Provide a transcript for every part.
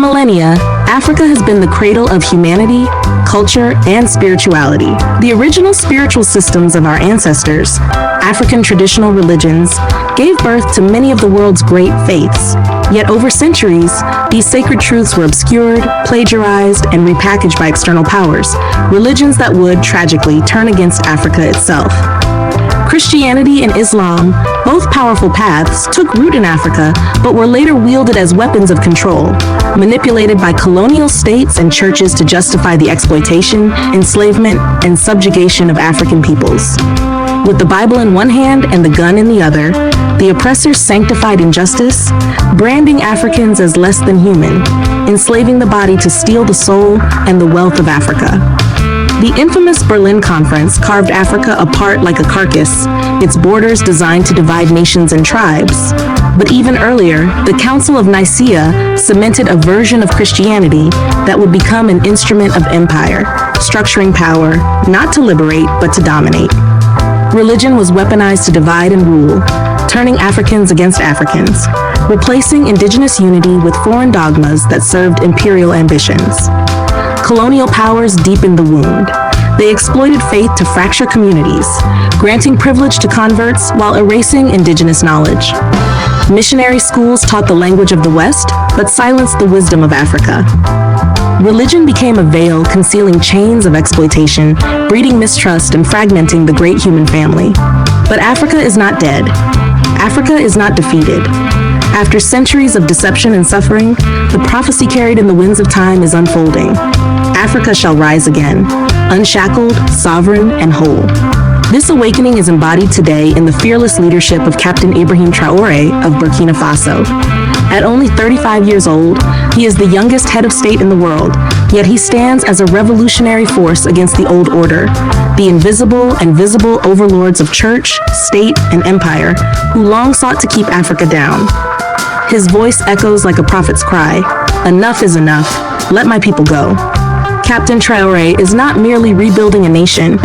millennia, Africa has been the cradle of humanity, culture, and spirituality. The original spiritual systems of our ancestors, African traditional religions, gave birth to many of the world's great faiths. Yet over centuries, these sacred truths were obscured, plagiarized, and repackaged by external powers, religions that would, tragically, turn against Africa itself. Christianity and Islam, both powerful paths, took root in Africa, but were later wielded as weapons of control, manipulated by colonial states and churches to justify the exploitation, enslavement, and subjugation of African peoples. With the Bible in one hand and the gun in the other, the oppressors sanctified injustice, branding Africans as less than human, enslaving the body to steal the soul and the wealth of Africa. The infamous Berlin Conference carved Africa apart like a carcass, its borders designed to divide nations and tribes. But even earlier, the Council of Nicaea cemented a version of Christianity that would become an instrument of empire, structuring power not to liberate but to dominate. Religion was weaponized to divide and rule, turning Africans against Africans, replacing indigenous unity with foreign dogmas that served imperial ambitions. Colonial powers deepened the wound. They exploited faith to fracture communities, granting privilege to converts while erasing indigenous knowledge. Missionary schools taught the language of the West, but silenced the wisdom of Africa. Religion became a veil concealing chains of exploitation, breeding mistrust and fragmenting the great human family. But Africa is not dead. Africa is not defeated. After centuries of deception and suffering, the prophecy carried in the winds of time is unfolding. Africa shall rise again, unshackled, sovereign, and whole. This awakening is embodied today in the fearless leadership of Captain Ibrahim Traoré of Burkina Faso. At only 35 years old, he is the youngest head of state in the world, yet he stands as a revolutionary force against the old order, the invisible and visible overlords of church, state, and empire, who long sought to keep Africa down. His voice echoes like a prophet's cry, "Enough is enough, let my people go." Captain Traoré is not merely rebuilding a nation,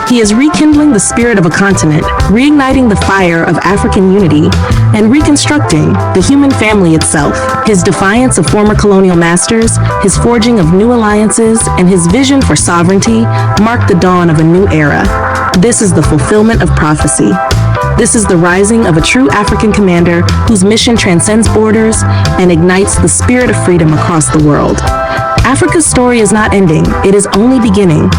he is rekindling the spirit of a continent, reigniting the fire of African unity, and reconstructing the human family itself. His defiance of former colonial masters, his forging of new alliances, and his vision for sovereignty mark the dawn of a new era. This is the fulfillment of prophecy. This is the rising of a true African commander whose mission transcends borders and ignites the spirit of freedom across the world. Africa's story is not ending, it is only beginning.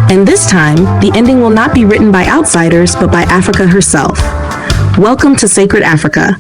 And this time, the ending will not be written by outsiders, but by Africa herself. Welcome to Sacred Africa.